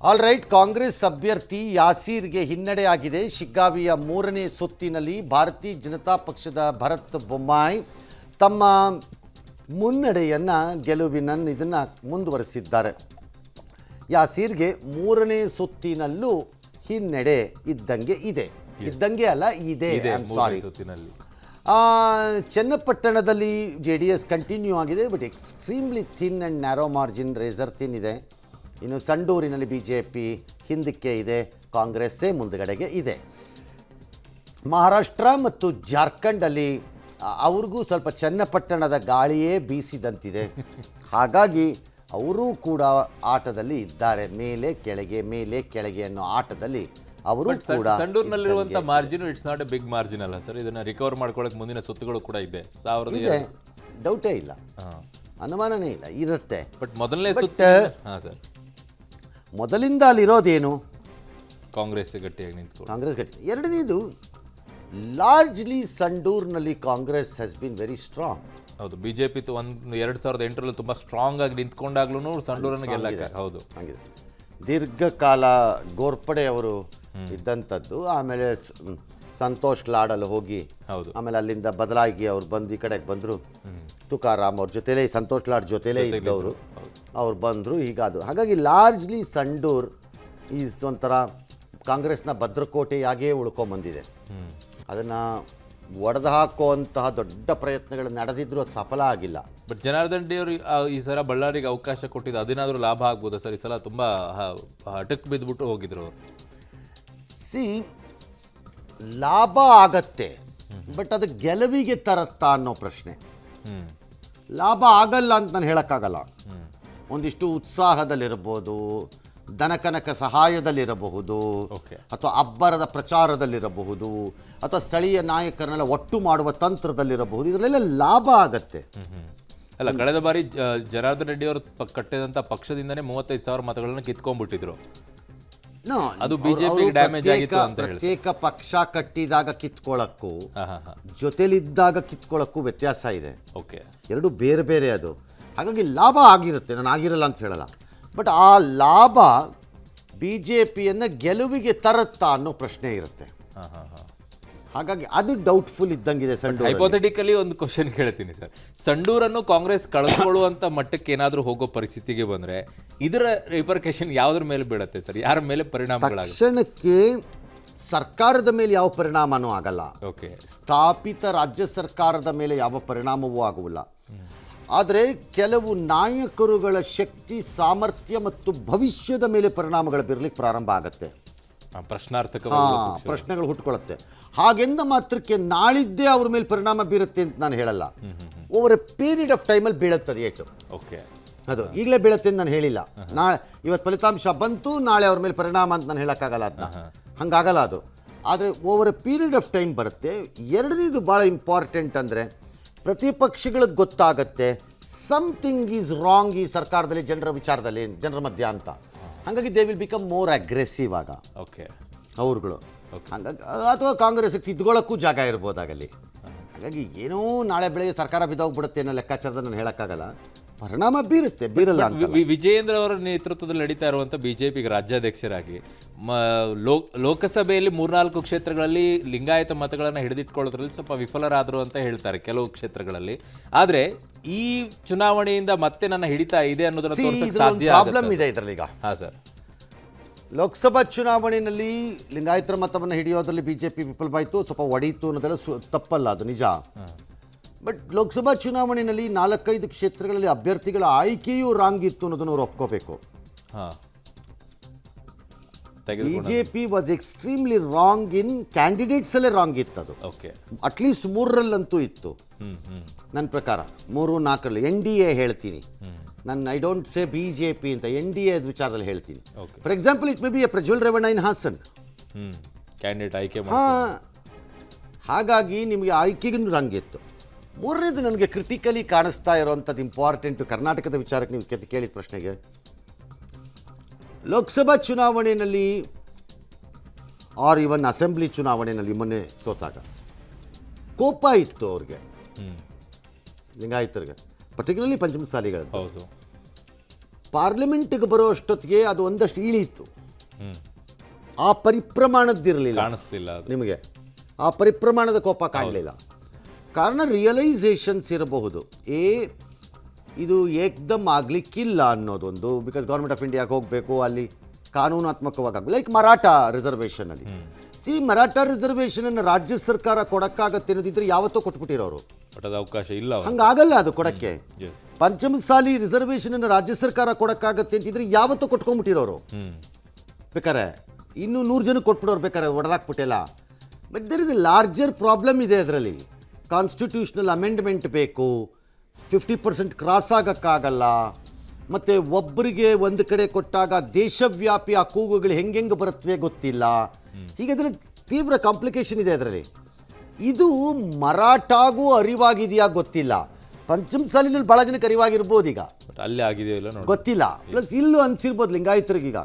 All right, Congress ಅಭ್ಯರ್ಥಿ ಯಾಸೀರ್ಗೆ ಹಿನ್ನಡೆಯಾಗಿದೆ. ಶಿಗ್ಗಾವಿಯ 3ನೇ ಸುತ್ತಿನಲ್ಲಿ ಭಾರತೀಯ ಜನತಾ ಪಕ್ಷದ ಭರತ್ ಬೊಮ್ಮಾಯಿ ತಮ್ಮ ಮುನ್ನಡೆಯನ್ನು ಇದನ್ನು ಮುಂದುವರೆಸಿದ್ದಾರೆ. ಯಾಸೀರ್ಗೆ 3ನೇ ಸುತ್ತಿನಲ್ಲೂ ಹಿನ್ನಡೆ ಇದ್ದಂಗೆ ಇದೆ. ಇದ್ದಂಗೆ ಅಲ್ಲ, ಇದೆ. ಸಾರಿ, ಚನ್ನಪಟ್ಟಣದಲ್ಲಿ JDS ಕಂಟಿನ್ಯೂ ಆಗಿದೆ, but extremely thin and narrow margin, razor thin ಇದೆ. ಇನ್ನು ಸಂಡೂರಿನಲ್ಲಿ BJP ಹಿಂದಕ್ಕೆ ಇದೆ, ಕಾಂಗ್ರೆಸ್ಸೇ ಮುಂದುಗಡೆಗೆ ಇದೆ. ಮಹಾರಾಷ್ಟ್ರ ಮತ್ತು ಜಾರ್ಖಂಡಲ್ಲಿ ಅವ್ರಿಗೂ ಸ್ವಲ್ಪ ಚನ್ನಪಟ್ಟಣದ ಗಾಳಿಯೇ ಬೀಸಿದಂತಿದೆ. ಹಾಗಾಗಿ ಅವರೂ ಕೂಡ ಆಟದಲ್ಲಿ ಇದ್ದಾರೆ. ಮೇಲೆ ಕೆಳಗೆ ಅನ್ನೋ ಆಟದಲ್ಲಿ ಅವರು ಕೂಡ. ಸಂಡೂರಿನಲ್ಲಿರುವಂಥ margin it's not a big margin ಅಲ್ಲ ಸರ್. ಇದನ್ನು ರಿಕವರ್ ಮಾಡ್ಕೊಳ್ಳೋಕೆ ಮುಂದಿನ ಸುತ್ತುಗಳು ಕೂಡ ಇದೆ. ಡೌಟೇ ಇಲ್ಲ, ಅನುಮಾನನೇ ಇಲ್ಲ, ಇರುತ್ತೆ. ಬಟ್ ಮೊದಲನೇ ಸುತ್ತು ಸರ್, ಮೊದಲಿಂದ ಅಲ್ಲಿರೋದೇನು? ಕಾಂಗ್ರೆಸ್ ಗಟ್ಟಿಯಾಗಿ ನಿಂತ್ಕೊಂಡು ಕಾಂಗ್ರೆಸ್ ಗಟ್ಟಿ. ಎರಡನೇದು, ಲಾರ್ಜ್ಲಿ ಸಂಡೂರಿನಲ್ಲಿ Congress has been very strong. ಹೌದು, BJP 2008ರಲ್ಲಿ ತುಂಬ ಸ್ಟ್ರಾಂಗ್ ಆಗಿ ನಿಂತ್ಕೊಂಡಾಗ್ಲೂ ಸಂಡೂರನ್ನು ಗೆಲ್ಲಕ್ಕೆ. ಹೌದು, ಹಾಗಿದೆ. ದೀರ್ಘಕಾಲ ಗೋರ್ಪಡೆ ಅವರು ಇದ್ದಂಥದ್ದು. ಆಮೇಲೆ ಸಂತೋಷ್ ಲಾಡಲ್ಲಿ ಹೋಗಿ, ಹೌದು, ಆಮೇಲೆ ಅಲ್ಲಿಂದ ಬದಲಾಗಿ ಅವ್ರು ಬಂದು ಈ ಕಡೆಗೆ ಬಂದರು. ತುಕಾರಾಮ್ ಅವ್ರ ಜೊತೆಲೇ, ಸಂತೋಷ್ ಲಾಡ್ ಜೊತೆಲೇ ಇದ್ದವರು, ಅವ್ರು ಬಂದರು. ಈಗ ಅದು ಹಾಗಾಗಿ ಲಾರ್ಜ್ಲಿ ಸಂಡೂರ್ ಈಸ್ ಒಂಥರ ಕಾಂಗ್ರೆಸ್ನ ಭದ್ರಕೋಟೆಯಾಗೇ ಉಳ್ಕೊಂಬಂದಿದೆ. ಅದನ್ನು ಒಡೆದು ಹಾಕುವಂತಹ ದೊಡ್ಡ ಪ್ರಯತ್ನಗಳು ನಡೆದಿದ್ರು ಅದು ಸಫಲ ಆಗಿಲ್ಲ. ಬಟ್ ಜನಾರ್ದನ್ ರೆಡ್ಡಿ ಅವರು ಈ ಸಲ ಬಳ್ಳಾರಿಗೆ ಅವಕಾಶ ಕೊಟ್ಟಿದ್ದು ಅದೇನಾದರೂ ಲಾಭ ಆಗ್ಬೋದಾ ಸರ್? ಈ ಸಲ ತುಂಬ ಹಠಕ್ಕೆ ಬಿದ್ದುಬಿಟ್ಟು ಹೋಗಿದ್ರು ಅವರು. ಲಾಭ ಆಗತ್ತೆ, ಬಟ್ ಅದು ಗೆಲುವಿಗೆ ತರತ್ತಾ ಅನ್ನೋ ಪ್ರಶ್ನೆ. ಲಾಭ ಆಗಲ್ಲ ಅಂತ ನಾನು ಹೇಳೋಕ್ಕಾಗಲ್ಲ. ಒಂದಿಷ್ಟು ಉತ್ಸಾಹದಲ್ಲಿರ್ಬೋದು, ದನಕನಕ ಸಹಾಯದಲ್ಲಿರಬಹುದು, ಅಥವಾ ಅಬ್ಬರದ ಪ್ರಚಾರದಲ್ಲಿರಬಹುದು, ಅಥವಾ ಸ್ಥಳೀಯ ನಾಯಕರನ್ನೆಲ್ಲ ಒಟ್ಟು ಮಾಡುವ ತಂತ್ರದಲ್ಲಿರಬಹುದು. ಇದರಲ್ಲೆಲ್ಲ ಲಾಭ ಆಗತ್ತೆ. ಅಲ್ಲ, ಕಳೆದ ಬಾರಿ ಜನಾರ್ದನ್ ರೆಡ್ಡಿ ಅವರು ಕಟ್ಟಿದಂಥ ಪಕ್ಷದಿಂದನೇ 35,000 ಮತಗಳನ್ನು ಕಿತ್ಕೊಂಡ್ಬಿಟ್ಟಿದ್ರು. ಅದು ಬಿಜೆಪಿ ಡ್ಯಾಮೇಜ್ ಆಗಿತ್ತು ಅಂತ ಹೇಳಿ. ಪ್ರತ್ಯೇಕ ಪಕ್ಷ ಕಟ್ಟಿದಾಗ ಕಿತ್ಕೊಳ್ಳಕ್ಕೂ ಜೊತೆಲಿದ್ದಾಗ ಕಿತ್ಕೊಳ್ಳಕ್ಕೂ ವ್ಯತ್ಯಾಸ ಇದೆ. ಓಕೆ, ಎರಡು ಬೇರೆ ಬೇರೆ. ಅದು ಹಾಗಾಗಿ ಲಾಭ ಆಗಿರುತ್ತೆ, ನಾನು ಆಗಿರಲ್ಲ ಅಂತ ಹೇಳಲ್ಲ. ಬಟ್ ಆ ಲಾಭ BJPಯನ್ನು ಗೆಲುವಿಗೆ ತರುತ್ತಾ ಅನ್ನೋ ಪ್ರಶ್ನೆ ಇರುತ್ತೆ. ಹಾಗಾಗಿ ಅದು ಡೌಟ್ಫುಲ್ ಇದ್ದಂಗಿದೆ. ಹೈಪೋಥೆಟಿಕಲಿ ಒಂದು ಕ್ವಶನ್ ಕೇಳ್ತೀನಿ ಸರ್. ಸಂಡೂರನ್ನು ಕಾಂಗ್ರೆಸ್ ಕಳೆದುಕೊಳ್ಳುವಂಥ ಮಟ್ಟಕ್ಕೆ ಏನಾದರೂ ಹೋಗೋ ಪರಿಸ್ಥಿತಿಗೆ ಬಂದರೆ ಇದರ ರಿಪರ್ಕೇಷನ್ ಯಾವುದ್ರ ಮೇಲೆ ಬೀಳುತ್ತೆ ಸರ್? ಯಾರ ಮೇಲೆ ಪರಿಣಾಮಗಳಾಗುತ್ತೆ? ತಕ್ಷಣಕ್ಕೆ ಸರ್ಕಾರದ ಮೇಲೆ ಯಾವ ಪರಿಣಾಮನೂ ಆಗಲ್ಲ. ಓಕೆ, ಸ್ಥಾಪಿತ ರಾಜ್ಯ ಸರ್ಕಾರದ ಮೇಲೆ ಯಾವ ಪರಿಣಾಮವೂ ಆಗುವುದಿಲ್ಲ. ಆದರೆ ಕೆಲವು ನಾಯಕರುಗಳ ಶಕ್ತಿ, ಸಾಮರ್ಥ್ಯ ಮತ್ತು ಭವಿಷ್ಯದ ಮೇಲೆ ಪರಿಣಾಮಗಳು ಬೀರಲಿಕ್ಕೆ ಪ್ರಾರಂಭ ಆಗುತ್ತೆ. ಪ್ರಶ್ನೆಗಳು ಹುಟ್ಟುಕೊಳ್ಳುತ್ತೆ. ಹಾಗೆಂದ ಮಾತ್ರಕ್ಕೆ ನಾಳಿದ್ದೇ ಅವ್ರ ಮೇಲೆ ಪರಿಣಾಮ ಬೀರುತ್ತೆ ಅಂತ ನಾನು ಹೇಳಲ್ಲ. ಓವರ್ ಎ ಪೀರಿಯಡ್ ಆಫ್ ಟೈಮಲ್ಲಿ ಬೀಳುತ್ತದೆ. ಏಟು ಓಕೆ, ಅದು ಈಗಲೇ ಬೀಳುತ್ತೆ ಅಂತ ನಾನು ಹೇಳಿಲ್ಲ. ಇವತ್ತು ಫಲಿತಾಂಶ ಬಂತು, ನಾಳೆ ಅವ್ರ ಮೇಲೆ ಪರಿಣಾಮ ಅಂತ ನಾನು ಹೇಳೋಕ್ಕಾಗಲ್ಲ. ಅದನ್ನ ಹಂಗಾಗಲ್ಲ ಅದು. ಆದರೆ over A period of time ಬರುತ್ತೆ. ಎರಡನೇದು ಭಾಳ ಇಂಪಾರ್ಟೆಂಟ್ ಅಂದರೆ, ಪ್ರತಿಪಕ್ಷಗಳಿಗೆ ಗೊತ್ತಾಗತ್ತೆ ಸಮಥಿಂಗ್ ಈಸ್ ರಾಂಗ್ ಈ ಸರ್ಕಾರದಲ್ಲಿ, ಜನರ ವಿಚಾರದಲ್ಲಿ, ಜನರ ಮಧ್ಯ ಅಂತ. ಹಾಗಾಗಿ they will become more aggressive ಆಗ. ಓಕೆ, ಅವ್ರುಗಳು ಹಾಗಾಗಿ, ಅಥವಾ ಕಾಂಗ್ರೆಸ್ಗೆ ತಿದ್ಕೊಳ್ಳೋಕ್ಕೂ ಜಾಗ ಇರ್ಬೋದಾಗಲ್ಲಿ. ಹಾಗಾಗಿ ಏನೋ ನಾಳೆ ಬೆಳಗ್ಗೆ ಸರ್ಕಾರ ಬಿದ್ದೋಗ್ಬಿಡುತ್ತೆ ಅನ್ನೋ ಲೆಕ್ಕಾಚಾರದ ನಾನು ಹೇಳೋಕ್ಕಾಗಲ್ಲ. ಪರಿಣಾಮ ಬೀರುತ್ತೆ, ಬೀರಲ್ಲ ಅಂತ. ವಿಜಯೇಂದ್ರ ಅವರ ನೇತೃತ್ವದಲ್ಲಿ ನಡೀತಾ ಇರುವಂಥ BJPಗೆ ರಾಜ್ಯಾಧ್ಯಕ್ಷರಾಗಿ ಲೋಕಸಭೆಯಲ್ಲಿ 3-4 ಕ್ಷೇತ್ರಗಳಲ್ಲಿ ಲಿಂಗಾಯತ ಮತಗಳನ್ನು ಹಿಡಿದಿಟ್ಕೊಳ್ಳೋದ್ರಲ್ಲಿ ಸ್ವಲ್ಪ ವಿಫಲರಾದರು ಅಂತ ಹೇಳ್ತಾರೆ ಕೆಲವು ಕ್ಷೇತ್ರಗಳಲ್ಲಿ. ಆದರೆ ಈ ಚುನಾವಣೆಯಿಂದ ಮತ್ತೆ ನನ್ನ ಹಿಡಿತಾ ಇದೆ ಅನ್ನೋದನ್ನ ತೋರಿಸಕ್ಕೆ ಸಾಧ್ಯ. ಪ್ರಾಬ್ಲಮ್ ಇದೆ ಇದರಲ್ಲಿ ಈಗ. ಹಾಂ ಸರ್, ಲೋಕಸಭಾ ಚುನಾವಣೆಯಲ್ಲಿ ಲಿಂಗಾಯತರ ಮತವನ್ನು ಹಿಡಿಯೋದ್ರಲ್ಲಿ BJP ವಿಫಲವಾಯಿತು, ಸ್ವಲ್ಪ ಒಡೆಯಿತು ಅನ್ನೋದೆಲ್ಲ ತಪ್ಪಲ್ಲ, ಅದು ನಿಜ. ಬಟ್ ಲೋಕಸಭಾ ಚುನಾವಣೆಯಲ್ಲಿ 4-5 ಕ್ಷೇತ್ರಗಳಲ್ಲಿ ಅಭ್ಯರ್ಥಿಗಳ ಆಯ್ಕೆಯೂ ರಾಂಗ್ ಇತ್ತು ಅನ್ನೋದನ್ನು ಅವ್ರು ಒಪ್ಕೋಬೇಕು. BJP was extremely wrong in candidates ಅಲ್ಲೇ ರಾಂಗ್ ಇತ್ತು ಅದು. ಓಕೆ, ಅಟ್ಲೀಸ್ಟ್ 3ರಲ್ಲಂತೂ ಇತ್ತು ನನ್ನ ಪ್ರಕಾರ. 3-4ರಲ್ಲಿ NDA ಹೇಳ್ತೀನಿ ನಾನು. ಐ ಡೋಂಟ್ ಸೇ BJP ಅಂತ, NDA ವಿಚಾರದಲ್ಲಿ ಹೇಳ್ತೀನಿ. For example, it may be a Prajwal Revanna in Hassan candidate ಆಯ್ಕೆ. ಹಾಗಾಗಿ ನಿಮಗೆ ಆಯ್ಕೆಗೂ ರಂಗಿತ್ತು. 3ನೇದು ನನಗೆ ಕ್ರಿಟಿಕಲಿ ಕಾಣಿಸ್ತಾ ಇರೋವಂಥದ್ದು ಇಂಪಾರ್ಟೆಂಟು ಕರ್ನಾಟಕದ ವಿಚಾರಕ್ಕೆ ನೀವು ಕೇಳಿದ ಪ್ರಶ್ನೆಗೆ. ಲೋಕಸಭಾ ಚುನಾವಣೆಯಲ್ಲಿ ಆರ್ ಇವನ್ ಅಸೆಂಬ್ಲಿ ಚುನಾವಣೆಯಲ್ಲಿ ಮೊನ್ನೆ ಸೋತಾಗ ಕೋಪ ಇತ್ತು ಅವ್ರಿಗೆ, ಲಿಂಗಾಯತರಿಗೆ, ಪರ್ಟಿಕ್ಯುಲರ್ಲಿ ಪಂಚಮಸಾಲಿಗಳು. ಹೌದು, ಪಾರ್ಲಿಮೆಂಟ್ಗೆ ಬರೋ ಅಷ್ಟೊತ್ತಿಗೆ ಅದು ಒಂದಷ್ಟು ಇಳೀತು. ಹ್ಮ್ ಆ ಪರಿಪ್ರಮಾಣದ್ದಿರಲಿಲ್ಲ ಕಾಣಿಸ್ತಿಲ್ಲ ಅದು. ನಿಮಗೆ, ಆ ಪರಿಪ್ರಮಾಣದ ಕೋಪ ಕಾಣಲಿಲ್ಲ. ಕಾರಣ ರಿಯಲೈಸೇಷನ್ಸ್ ಇರಬಹುದು. ಇದು ಏಕ್ದಮ್ ಆಗಲಿಕ್ಕಿಲ್ಲ ಅನ್ನೋದೊಂದು, ಬಿಕಾಸ್ ಗೌರ್ಮೆಂಟ್ ಆಫ್ ಇಂಡಿಯಾಗೆ ಹೋಗಬೇಕು, ಅಲ್ಲಿ ಕಾನೂನಾತ್ಮಕವಾಗಿ ಲೈಕ್ ಮರಾಠ ರಿಸರ್ವೇಷನಲ್ಲಿ. ಮರಾಠ ರಿಸರ್ವೇಷನನ್ನು ರಾಜ್ಯ ಸರ್ಕಾರ ಕೊಡೋಕ್ಕಾಗತ್ತೆ ಅನ್ನೋದಿದ್ರೆ ಯಾವತ್ತೂ ಕೊಟ್ಬಿಟ್ಟಿರೋರು. ಬಟ್ ಅದು ಅವಕಾಶ ಇಲ್ಲ ಅವ್ರಿಗೆ. ಹಂಗಾಗಲ್ಲ ಅದು ಕೊಡಕ್ಕೆ. ಎಸ್. ಪಂಚಮಸಾಲಿ ರಿಸರ್ವೇಷನನ್ನು ರಾಜ್ಯ ಸರ್ಕಾರ ಕೊಡೋಕ್ಕಾಗತ್ತೆ ಅಂತಿದ್ರೆ ಯಾವತ್ತೂ ಕೊಟ್ಕೊಂಡ್ಬಿಟ್ಟಿರೋರು. ಬೇಕಾರೆ ಇನ್ನೂ 100 ಜನಕ್ಕೆ ಕೊಟ್ಬಿಡೋರು, ಬೇಕಾರೆ ಒಡೆದಾಕ್ಬಿಟ್ಟಿಲ್ಲ. But there is a larger problem ಇದೆ ಅದರಲ್ಲಿ. ಕಾನ್ಸ್ಟಿಟ್ಯೂಷನಲ್ ಅಮೆಂಡ್ಮೆಂಟ್ ಬೇಕು, 50% ಕ್ರಾಸ್ ಆಗೋಕ್ಕಾಗಲ್ಲ. ಮತ್ತು ಒಬ್ಬರಿಗೆ ಒಂದು ಕಡೆ ಕೊಟ್ಟಾಗ ದೇಶವ್ಯಾಪಿ ಆ ಕೂಗುಗಳು ಹೆಂಗೆ ಬರುತ್ತವೆ ಗೊತ್ತಿಲ್ಲ. ಹೀಗೆ ಅದರಲ್ಲಿ ತೀವ್ರ ಕಾಂಪ್ಲಿಕೇಶನ್ ಇದೆ ಅದರಲ್ಲಿ. ಇದು ಮರಾಠಾಗೂ ಅರಿವಾಗಿದೆಯಾ ಗೊತ್ತಿಲ್ಲ. ಪಂಚಮಸಾಲಿನಲ್ಲಿ ಭಾಳ ಜನಕ್ಕೆ ಅರಿವಾಗಿರ್ಬೋದು, ಈಗ ಬಟ್ ಅಲ್ಲಿ ಆಗಿದೆಯೋ ಇಲ್ಲ ನೋಡಿ ಗೊತ್ತಿಲ್ಲ. ಪ್ಲಸ್ ಇಲ್ಲೂ ಅನ್ಸಿರ್ಬೋದು ಲಿಂಗಾಯತರಿಗೀಗ